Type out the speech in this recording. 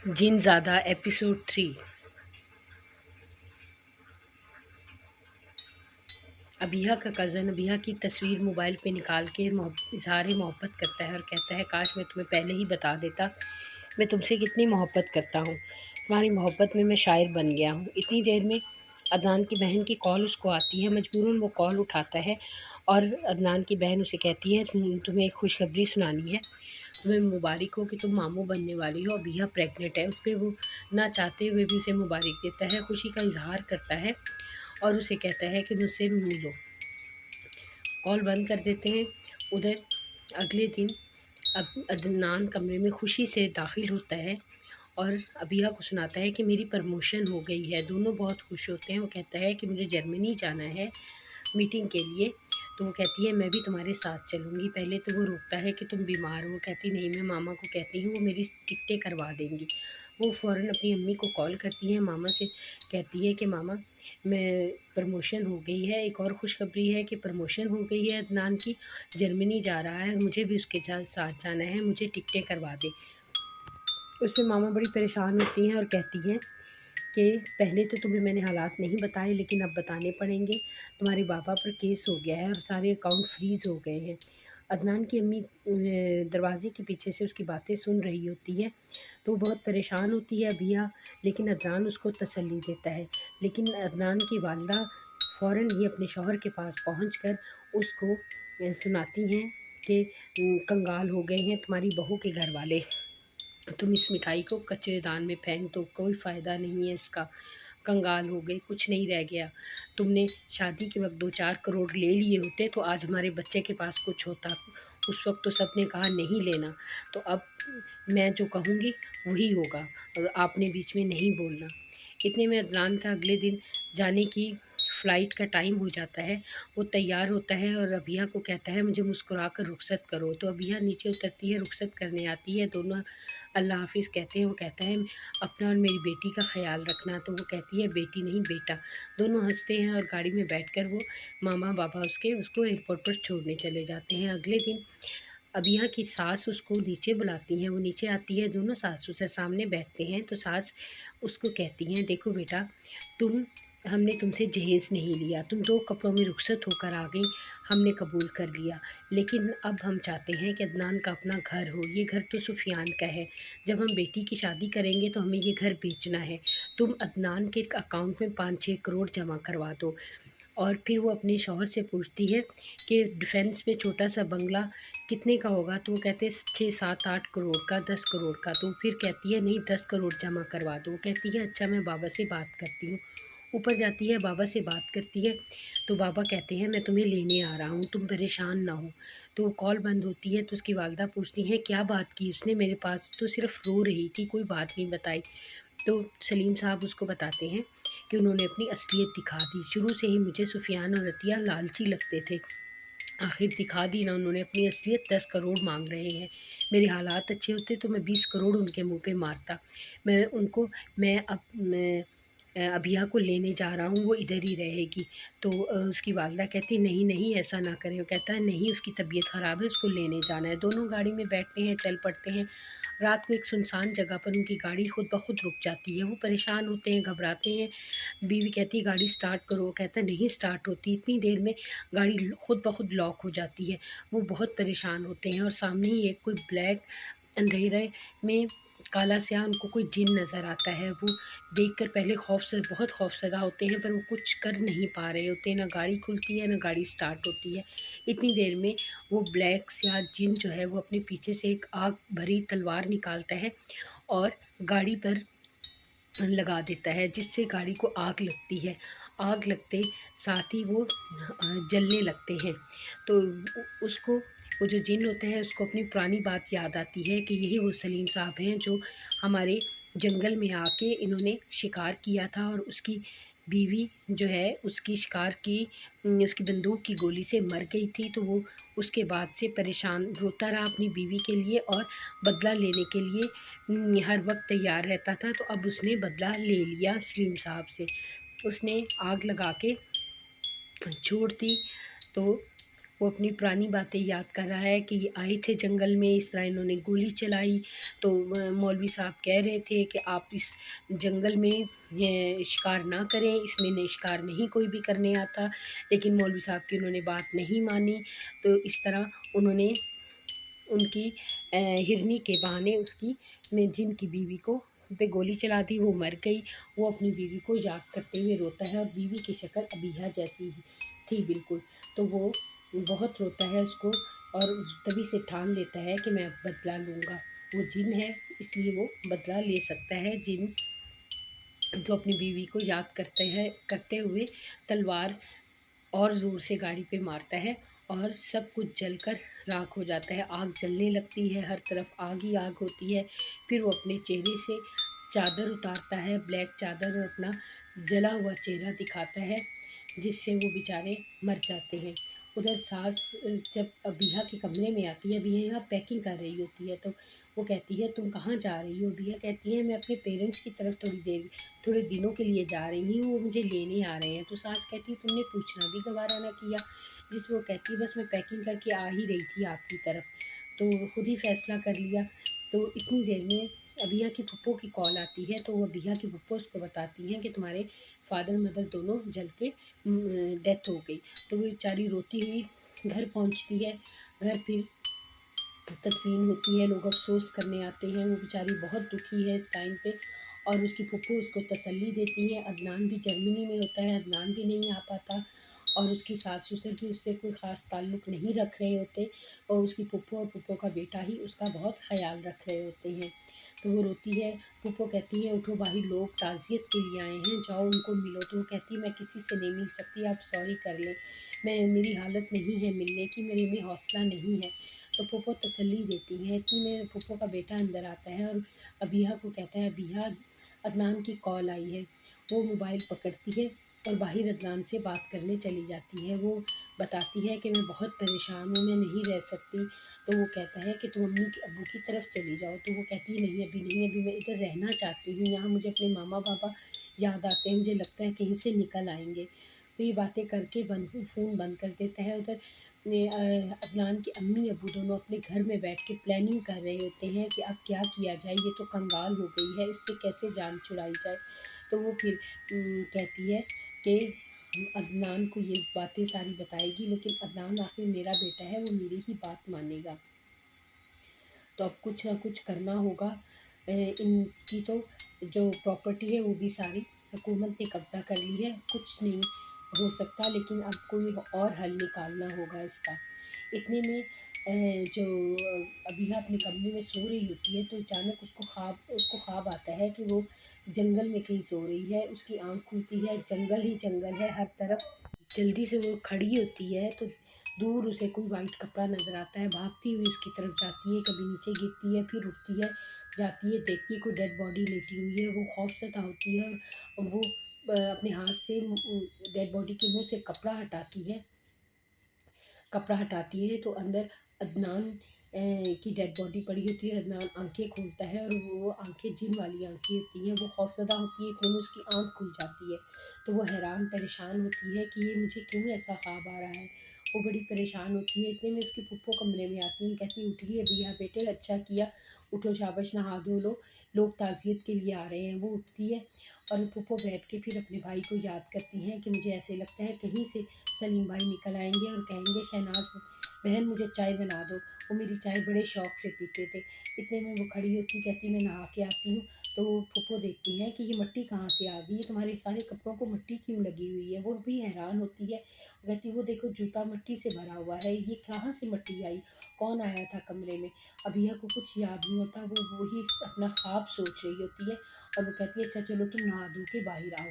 जिनज़ादा episode 3। अबिहा का cousin अबिहा की तस्वीर मोबाइल पे निकाल के इजहार मोहब्बत करता है और कहता है, काश मैं तुम्हें पहले ही बता देता मैं तुमसे कितनी मोहब्बत करता हूँ। तुम्हारी मोहब्बत में मैं शायर बन गया हूँ। इतनी देर में अदनान की बहन की कॉल उसको आती है। मजबूरन वो कॉल उठाता है और अदनान की बहन उसे कहती है, तुम्हें एक खुशखबरी सुनानी है। तुम्हें मुबारक हो कि तुम मामू बनने वाली हो। अबिहा प्रेग्नेंट है। उस पर वो ना चाहते हुए भी उसे मुबारक देता है, खुशी का इजहार करता है और उसे कहता है कि मुझसे मिलो। कॉल बंद कर देते हैं। उधर अगले दिन अब अदनान कमरे में खुशी से दाखिल होता है और अबिहा को सुनाता है कि मेरी प्रमोशन हो गई है। दोनों बहुत खुश होते हैं। वो कहता है कि मुझे जर्मनी जाना है मीटिंग के लिए। तो वो कहती है, मैं भी तुम्हारे साथ चलूँगी। पहले तो वो रोकता है कि तुम बीमार हो। वो कहती, नहीं, मैं मामा को कहती हूँ, वो मेरी टिकटें करवा देंगी। वो फ़ौरन अपनी अम्मी को कॉल करती है। मामा से कहती है कि मामा, मैं प्रमोशन हो गई है। एक और खुशखबरी है कि प्रमोशन हो गई है अदनान की, जर्मनी जा रहा है, मुझे भी उसके साथ जाना है, मुझे टिकटें करवा दे। उसमें मामा बड़ी परेशान होती हैं और कहती हैं कि पहले तो तुम्हें मैंने हालात नहीं बताए, लेकिन अब बताने पड़ेंगे। तुम्हारे पापा पर केस हो गया है और सारे अकाउंट फ्रीज़ हो गए हैं। अदनान की अम्मी दरवाजे के पीछे से उसकी बातें सुन रही होती है, तो वो बहुत परेशान होती है अबिहा। लेकिन अदनान उसको तसल्ली देता है। लेकिन अदनान की वालदा फ़ौरन ही अपने शौहर के पास पहुँच कर उसको सुनाती हैं कि कंगाल हो गए हैं तुम्हारी बहू के घर वाले। तुम इस मिठाई को कचरेदान में फेंक दो, कोई फ़ायदा नहीं है इसका। कंगाल हो गए, कुछ नहीं रह गया। तुमने शादी के वक्त 2-4 करोड़ ले लिए होते तो आज हमारे बच्चे के पास कुछ होता। उस वक्त तो सबने कहा नहीं लेना। तो अब मैं जो कहूँगी वही होगा और आपने बीच में नहीं बोलना। इतने में अदनान का अगले दिन जाने की फ़्लाइट का टाइम हो जाता है। वो तैयार होता है और अबिहा को कहता है, मुझे मुस्कुरा कर रुखसत करो। तो अबिहा नीचे उतरती है, रुखसत करने आती है। दोनों अल्लाह हाफ़िज़ कहते हैं। वो कहता है, अपना और मेरी बेटी का ख़्याल रखना। तो वो कहती है, बेटी नहीं बेटा। दोनों हंसते हैं और गाड़ी में बैठकर वो मामा बाबा उसको एयरपोर्ट पर छोड़ने चले जाते हैं। अगले दिन अबिहा की सास उसको नीचे बुलाती हैं। वो नीचे आती है, दोनों सास ससुर सामने बैठते हैं। तो सास उसको कहती हैं, देखो बेटा, तुम हमने तुमसे जहेज़ नहीं लिया, तुम 2 कपड़ों में रुखसत होकर आ गई, हमने कबूल कर लिया। लेकिन अब हम चाहते हैं कि अदनान का अपना घर हो। ये घर तो सुफियान का है। जब हम बेटी की शादी करेंगे तो हमें ये घर बेचना है। तुम अदनान के अकाउंट में 5-6 करोड़ जमा करवा दो। और फिर वो अपने शौहर से पूछती है कि डिफेंस में छोटा सा बंगला कितने का होगा। तो वो कहते हैं 6-7-8 करोड़ का, 10 करोड़ का। तो फिर कहती है, नहीं, 10 करोड़ जमा करवा दो। वो कहती है, अच्छा, मैं बाबा से बात करती हूँ। ऊपर जाती है, बाबा से बात करती है। तो बाबा कहते हैं, मैं तुम्हें लेने आ रहा हूँ, तुम परेशान ना हो। तो कॉल बंद होती है। तो उसकी वालदा पूछती हैं, क्या बात की उसने, मेरे पास तो सिर्फ रो रही थी, कोई बात नहीं बताई। तो सलीम साहब उसको बताते हैं कि उन्होंने अपनी असलियत दिखा दी। शुरू से ही मुझे सुफियान और अतिया लालची लगते थे, आखिर दिखा दी ना उन्होंने अपनी असलियत। 10 करोड़ मांग रहे हैं। मेरे हालात अच्छे होते तो मैं 20 करोड़ उनके मुंह पे मारता। मैं उनको मैं अब मैं अबिहा को लेने जा रहा हूँ, वो इधर ही रहेगी। तो उसकी वालदा कहती, नहीं नहीं, ऐसा ना करें। वो कहता है, नहीं, उसकी तबीयत ख़राब है, उसको लेने जाना है। दोनों गाड़ी में बैठते हैं, चल पड़ते हैं। रात को एक सुनसान जगह पर उनकी गाड़ी खुद ब खुद रुक जाती है। वो परेशान होते हैं, घबराते हैं। बीवी कहती है, गाड़ी स्टार्ट करो। वो कहता है, नहीं स्टार्ट होती। इतनी देर में गाड़ी खुद ब खुद लॉक हो जाती है। वो बहुत परेशान होते हैं और सामने ही एक कोई ब्लैक अंधेरे में काला स्याह उनको कोई जिन नज़र आता है। वो देखकर पहले बहुत खौफज़दा होते हैं, पर वो कुछ कर नहीं पा रहे होते। ना गाड़ी खुलती है, ना गाड़ी स्टार्ट होती है। इतनी देर में वो ब्लैक स्याह जिन जो है वो अपने पीछे से एक आग भरी तलवार निकालता है और गाड़ी पर लगा देता है, जिससे गाड़ी को आग लगती है। आग लगते साथ ही वो जलने लगते हैं। तो उसको वो जो जिन होता है उसको अपनी पुरानी बात याद आती है कि यही वो सलीम साहब हैं जो हमारे जंगल में आके इन्होंने शिकार किया था और उसकी बीवी जो है उसकी शिकार की उसकी बंदूक की गोली से मर गई थी। तो वो उसके बाद से परेशान रोता रहा अपनी बीवी के लिए और बदला लेने के लिए हर वक्त तैयार रहता था। तो अब उसने बदला ले लिया सलीम साहब से। उसने आग लगा के छोड़ दी। तो वो अपनी पुरानी बातें याद कर रहा है कि ये आए थे जंगल में, इस तरह इन्होंने गोली चलाई। तो मौलवी साहब कह रहे थे कि आप इस जंगल में ये शिकार ना करें, इसमें ने शिकार नहीं कोई भी करने आता। लेकिन मौलवी साहब की उन्होंने बात नहीं मानी। तो इस तरह उन्होंने उनकी हिरनी के बहाने उसकी में जिनकी बीवी को पे गोली चला दी, वो मर गई। वो अपनी बीवी को याद करते हुए रोता है और बीवी की शक्ल अबिहा जैसी ही थी बिल्कुल। तो वो बहुत रोता है उसको, और तभी से ठान लेता है कि मैं अब बदला लूँगा। वो जिन है, इसलिए वो बदला ले सकता है। जिन जो अपनी बीवी को याद करते हुए तलवार और ज़ोर से गाड़ी पे मारता है, और सब कुछ जलकर राख हो जाता है। आग जलने लगती है, हर तरफ आग ही आग होती है। फिर वो अपने चेहरे से चादर उतारता है, ब्लैक चादर, और अपना जला हुआ चेहरा दिखाता है, जिससे वो बेचारे मर जाते हैं। उधर सास जब अबिहा के कमरे में आती है, अबिहा पैकिंग कर रही होती है, तो वो कहती है तुम कहाँ जा रही हो? अबिहा कहती है मैं अपने पेरेंट्स की तरफ थोड़े दिनों के लिए जा रही हूँ, वो मुझे लेने आ रहे हैं। तो सास कहती है तुमने पूछना भी गवारा ना किया। जिस वो कहती है बस मैं पैकिंग करके आ ही रही थी आपकी तरफ, तो खुद ही फैसला कर लिया। तो इतनी देर में अबिया की फूफो की कॉल आती है, तो वो अबिया की फूफो उसको बताती हैं कि तुम्हारे फादर मदर दोनों जल के डेथ हो गई। तो वो बेचारी रोती हुई घर पहुंचती है। घर फिर तदफीन होती है, लोग अफ़सोस करने आते हैं। वो बेचारी बहुत दुखी है इस टाइम पे, और उसकी फूफो उसको तसल्ली देती है। अदनान भी जर्मनी में होता है, अदनान भी नहीं आ पाता, और उसकी सास ससुर भी उससे कोई ख़ास ताल्लुक़ नहीं रख रहे होते, और उसकी फूफो और फूफो का बेटा ही उसका बहुत ख़याल रख रहे होते हैं। तो वो रोती है। फूफो कहती है उठो भाई, लोग ताज़ियत के लिए आए हैं, जाओ उनको मिलो। तो वो कहती है मैं किसी से नहीं मिल सकती, आप सॉरी कर लें, मेरी हालत नहीं है मिलने की, मेरे में हौसला नहीं है। तो फूफो तसल्ली देती हैं। इतनी में फूफो का बेटा अंदर आता है और अबिहा को कहता है अबिहा, अदनान की कॉल आई है। वो मोबाइल पकड़ती है और बाहर अदनान से बात करने चली जाती है। वो बताती है कि मैं बहुत परेशान हूँ, मैं नहीं रह सकती। तो वो कहता है कि तुम अम्मी अब्बू की तरफ चली जाओ। तो वो कहती है नहीं अभी नहीं, अभी मैं इधर रहना चाहती हूँ, यहाँ मुझे अपने मामा पापा याद आते हैं, मुझे लगता है कहीं से निकल आएंगे। तो ये बातें करके फ़ोन बंद कर देता है। उधर अदनान की अम्मी अब्बू दोनों अपने घर में बैठ के प्लानिंग कर रहे होते हैं कि अब क्या किया जाए, ये तो कंगाल हो गई है, इससे कैसे जान छुड़ाई जाए। तो वो फिर कहती है कि अदनान को ये बातें सारी बताएगी, लेकिन अदनान आखिर मेरा बेटा है, वो मेरी ही बात मानेगा। तो अब कुछ ना कुछ करना होगा। इनकी तो जो प्रॉपर्टी है वो भी सारी हुकूमत ने कब्ज़ा कर ली है, कुछ नहीं हो सकता, लेकिन अब कोई और हल निकालना होगा इसका। इतने में जो अबीहा अपने कमरे में सो रही होती है, तो अचानक उसको ख्वाब आता है कि वो जंगल में कहीं सो रही है। उसकी आँख खुलती है, जंगल ही जंगल है हर तरफ। जल्दी से वो खड़ी होती है, तो दूर उसे कोई वाइट कपड़ा नज़र आता है। भागती हुई उसकी तरफ जाती है, कभी नीचे गिरती है, फिर उठती है, जाती है, देखती है कोई डेड बॉडी लेटी हुई है। वो खौफ़ज़दा होती है, और वो अपने हाथ से डेड बॉडी के मुँह से कपड़ा हटाती है, तो अंदर अदनान की डेड बॉडी पड़ी होती है। अदनान आँखें खोलता है, और वो आँखें जिन वाली आँखें होती हैं। वो खौफ़ज़दा होती है, इतने में उसकी आँख खुल जाती है। तो वो हैरान परेशान होती है कि ये मुझे क्यों ऐसा ख्वाब आ रहा है। वो बड़ी परेशान होती है। इतने में उसकी फूफो कमरे में आती हैं, कहती हैं उठिए अबिहा बेटे, अच्छा किया, उठो शाबाश नहा धो लो, लोग ताज़ियत के लिए आ रहे हैं। वो उठती है, और फूफो बैठ के फिर अपने भाई को याद करती हैं कि मुझे ऐसे लगता है कहीं से सलीम भाई निकल आएंगे और कहेंगे शहनाज बहन मुझे चाय बना दो, वो मेरी चाय बड़े शौक़ से पीते थे। इतने में वो खड़ी होती, कहती मैं नहा के आती हूँ। तो फूफो देखती हैं कि ये मिट्टी कहाँ से आ गई है, तुम्हारे सारे कपड़ों को मिट्टी क्यों लगी हुई है। वो भी हैरान होती है, कहती वो देखो जूता मिट्टी से भरा हुआ है, ये कहाँ से मिट्टी आई, कौन आया था कमरे में। अबिहा को कुछ याद नहीं होता, वो वही अपना ख्वाब सोच रही होती है, और वो कहती है अच्छा चलो तुम नहा धो के बाहर आओ।